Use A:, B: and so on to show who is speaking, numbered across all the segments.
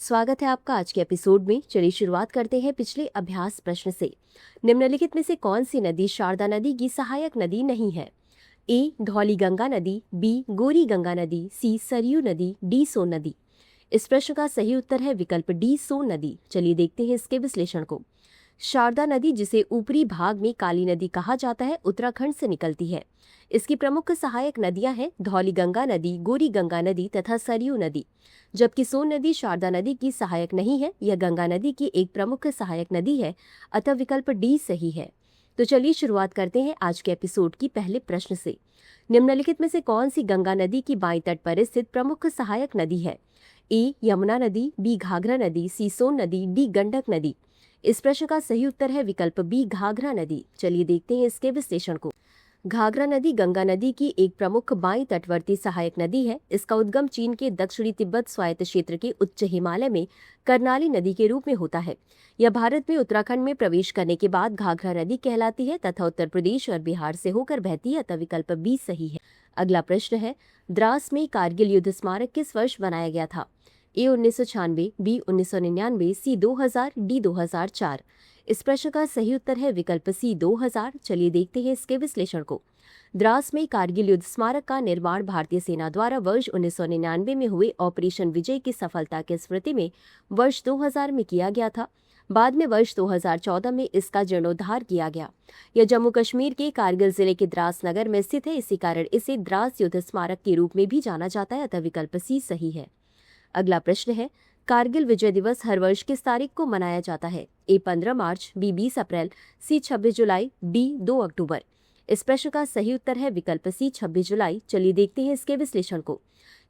A: स्वागत है आपका आज के एपिसोड में। चलिए शुरुआत करते हैं पिछले अभ्यास प्रश्न से। निम्नलिखित में से कौन सी नदी शारदा नदी की सहायक नदी नहीं है? ए. धौली गंगा नदी, बी. गोरी गंगा नदी, सी. सरयू नदी, डी. सोन नदी। इस प्रश्न का सही उत्तर है विकल्प डी. सोन नदी। चलिए देखते हैं इसके विश्लेषण को। शारदा नदी, जिसे ऊपरी भाग में काली नदी कहा जाता है, उत्तराखंड से निकलती है। इसकी प्रमुख सहायक नदियां हैं धौली गंगा नदी, गोरी गंगा नदी तथा सरयू नदी। जबकि सोन नदी शारदा नदी की सहायक नहीं है, यह गंगा नदी की एक प्रमुख सहायक नदी है, अतः विकल्प डी सही है। तो चलिए शुरुआत करते हैं आज के एपिसोड की पहले प्रश्न से। निम्नलिखित में से कौन सी गंगा नदी की बाईं तट पर स्थित प्रमुख सहायक नदी है? ए. यमुना नदी, बी. घाघरा नदी, सी. सोन नदी, डी. गंडक नदी। इस प्रश्न का सही उत्तर है विकल्प बी. घाघरा नदी। चलिए देखते हैं इसके विश्लेषण को। घाघरा नदी गंगा नदी की एक प्रमुख बाईं तटवर्ती सहायक नदी है। इसका उद्गम चीन के दक्षिणी तिब्बत स्वायत्त क्षेत्र के उच्च हिमालय में कर्नाली नदी के रूप में होता है। यह भारत में उत्तराखंड में प्रवेश करने के बाद घाघरा नदी कहलाती है तथा उत्तर प्रदेश और बिहार से होकर बहती है, अतः विकल्प बी सही है। अगला प्रश्न है, द्रास में कारगिल युद्ध स्मारक किस वर्ष बनाया गया था? ए. 1996, बी. 1999, सी. 2000, डी. 2004। इस प्रश्न का सही उत्तर है विकल्प सी. 2000। चलिए देखते हैं इसके विश्लेषण को। द्रास में कारगिल युद्ध स्मारक का निर्माण भारतीय सेना द्वारा वर्ष 1999 में हुए ऑपरेशन विजय की सफलता की स्मृति में वर्ष 2000 में किया गया था। बाद में वर्ष 2014 में इसका जीर्णोद्धार किया गया। यह जम्मू कश्मीर के कारगिल जिले के द्रास नगर में स्थित है, इसी कारण इसे द्रास युद्ध स्मारक के रूप में भी जाना जाता है, अतः विकल्प सी सही है। अगला प्रश्न है, कारगिल विजय दिवस हर वर्ष किस तारीख को मनाया जाता है? ए. 15 मार्च, बी. 20 अप्रैल, सी. 26 जुलाई, डी. 2 अक्टूबर। इस प्रश्न का सही उत्तर है विकल्प सी. 26 जुलाई। चलिए देखते हैं इसके विश्लेषण को।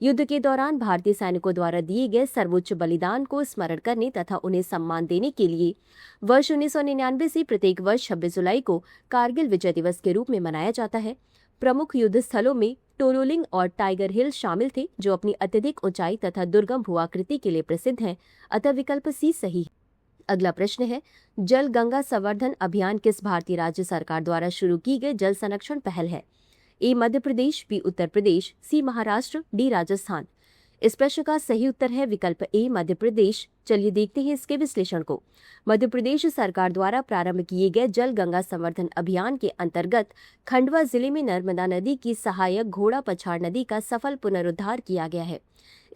A: युद्ध के दौरान भारतीय सैनिकों द्वारा दिए गए सर्वोच्च बलिदान को स्मरण करने तथा उन्हें सम्मान देने के लिए वर्ष 1999 से प्रत्येक वर्ष 26 जुलाई को कारगिल विजय दिवस के रूप में मनाया जाता है। प्रमुख युद्ध स्थलों में टोलोलिंग और टाइगर हिल शामिल थे, जो अपनी अत्यधिक ऊंचाई तथा दुर्गम भूआकृति के लिए प्रसिद्ध हैं, अतः विकल्प सी सही है। अगला प्रश्न है, जल गंगा संवर्धन अभियान किस भारतीय राज्य सरकार द्वारा शुरू की गई जल संरक्षण पहल है? ए. मध्य प्रदेश, बी. उत्तर प्रदेश, सी. महाराष्ट्र, डी. राजस्थान। इस प्रश्न का सही उत्तर है विकल्प ए. मध्य प्रदेश। चलिए देखते हैं इसके विश्लेषण को। मध्य प्रदेश सरकार द्वारा प्रारंभ किए गए जल गंगा संवर्धन अभियान के अंतर्गत खंडवा जिले में नर्मदा नदी की सहायक घोड़ा पछाड़ नदी का सफल पुनरुद्धार किया गया है।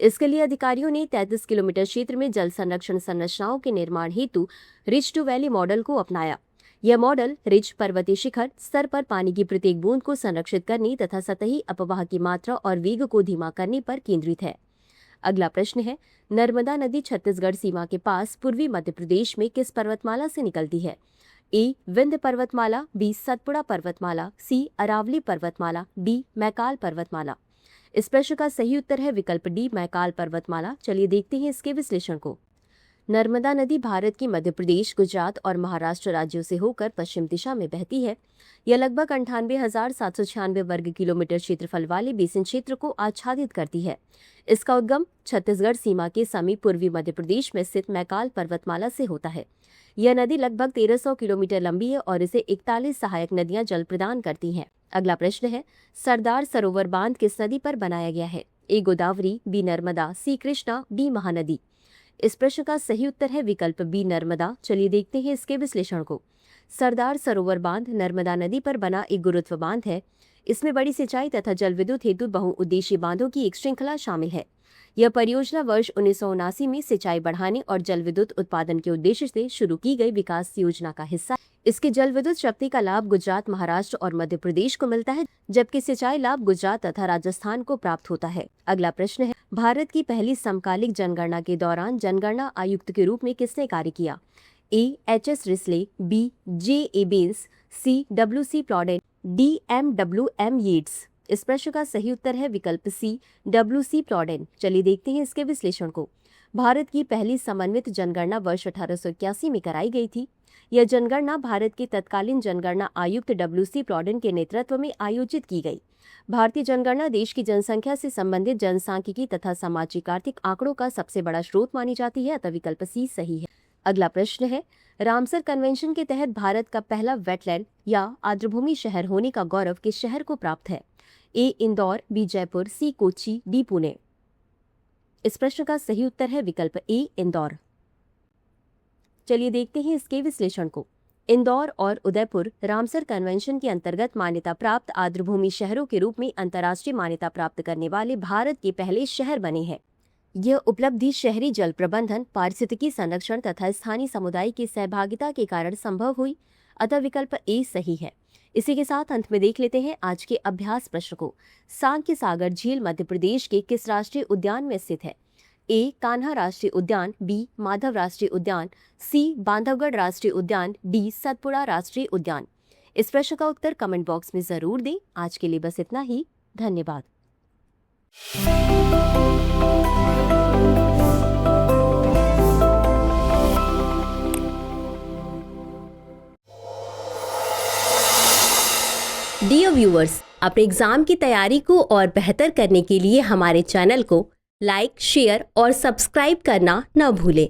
A: इसके लिए अधिकारियों ने 33 किलोमीटर क्षेत्र में जल संरक्षण संरचनाओं के निर्माण हेतु रिज टू वैली मॉडल को अपनाया। यह मॉडल रिज, पर्वतीय शिखर स्तर पर पानी की प्रत्येक बूंद को संरक्षित करने तथा सतही अपवाह की मात्रा और वेग को धीमा करने पर केंद्रित है। अगला प्रश्न है, नर्मदा नदी छत्तीसगढ़ सीमा के पास पूर्वी मध्य प्रदेश में किस पर्वतमाला से निकलती है? ए. विंध्य पर्वतमाला, बी. सतपुड़ा पर्वतमाला, सी. अरावली पर्वतमाला, डी. मैकाल पर्वतमाला। इस प्रश्न का सही उत्तर है विकल्प डी. मैकाल पर्वतमाला। चलिए देखते हैं इसके विश्लेषण को। नर्मदा नदी भारत की मध्य प्रदेश, गुजरात और महाराष्ट्र राज्यों से होकर पश्चिम दिशा में बहती है। यह लगभग 98,796 वर्ग किलोमीटर क्षेत्रफल वाले बेसिन क्षेत्र को आच्छादित करती है। इसका उद्गम छत्तीसगढ़ सीमा के समीप पूर्वी मध्य प्रदेश में स्थित मैकाल पर्वतमाला से होता है। यह नदी लगभग 1300 किलोमीटर लंबी है और इसे 41 सहायक नदियां जल प्रदान करती हैं। अगला प्रश्न है, सरदार सरोवर बांध किस नदी पर बनाया गया है? ए. गोदावरी, बी. नर्मदा, सी. कृष्णा, डी. महानदी। इस प्रश्न का सही उत्तर है विकल्प बी. नर्मदा। चलिए देखते हैं इसके विश्लेषण को। सरदार सरोवर बांध नर्मदा नदी पर बना एक गुरुत्व बांध है। इसमें बड़ी सिंचाई तथा जल विद्युत हेतु बहुउद्देशीय बांधों की एक श्रृंखला शामिल है। यह परियोजना वर्ष 1979 में सिंचाई बढ़ाने और जल विद्युत उत्पादन के उद्देश्य से शुरू की गई विकास योजना का हिस्सा। इसके जल विद्युत शक्ति का लाभ गुजरात, महाराष्ट्र और मध्य प्रदेश को मिलता है, जबकि सिंचाई लाभ गुजरात तथा राजस्थान को प्राप्त होता है। अगला प्रश्न है, भारत की पहली समकालिक जनगणना के दौरान जनगणना आयुक्त के रूप में किसने कार्य किया? A. H S. Risley, B. J A. Bells, C. W C. Plowden, D. M W M. Yeatts. इस प्रश्न का सही उत्तर है विकल्प सी. डब्ल्यू.सी. प्लॉडेन। चलिए देखते हैं इसके विश्लेषण को। भारत की पहली समन्वित जनगणना वर्ष 1881 में कराई गई थी। यह जनगणना भारत के तत्कालीन जनगणना आयुक्त डब्ल्यू.सी. प्लॉडेन के नेतृत्व में आयोजित की गई। भारतीय जनगणना देश की जनसंख्या से संबंधित जनसांख्यिकी तथा सामाजिक आर्थिक आंकड़ों का सबसे बड़ा स्रोत मानी जाती है, अतः विकल्प सी सही है। अगला प्रश्न है, रामसर कन्वेंशन के तहत भारत का पहला वेटलैंड या आर्द्रभूमि शहर होने का गौरव किस शहर को प्राप्त है? ए. इंदौर, बी. जयपुर, सी. कोच्चि, डी. पुणे। इस प्रश्न का सही उत्तर है विकल्प ए इंदौर। चलिए देखते हैं इसके विश्लेषण को। इंदौर और उदयपुर रामसर कन्वेंशन के अंतर्गत मान्यता प्राप्त आर्द्रभूमि शहरों के रूप में अंतर्राष्ट्रीय मान्यता प्राप्त करने वाले भारत के पहले शहर बने हैं। यह उपलब्धि शहरी जल प्रबंधन, पारिस्थितिकी संरक्षण तथा स्थानीय समुदाय की सहभागिता के कारण संभव हुई, अतः विकल्प ए सही है। इसी के साथ अंत में देख लेते हैं आज के अभ्यास प्रश्न को। सांख्य सागर झील मध्य प्रदेश के किस राष्ट्रीय उद्यान में स्थित है? ए कान्हा राष्ट्रीय उद्यान, बी माधव राष्ट्रीय उद्यान, सी बांधवगढ़ राष्ट्रीय उद्यान, डी सतपुड़ा राष्ट्रीय उद्यान। इस प्रश्न का उत्तर कमेंट बॉक्स में जरूर दें। आज के लिए बस इतना ही। धन्यवाद। डियर व्यूअर्स, अपने एग्जाम की तैयारी को और बेहतर करने के लिए हमारे चैनल को लाइक, शेयर और सब्सक्राइब करना न भूलें।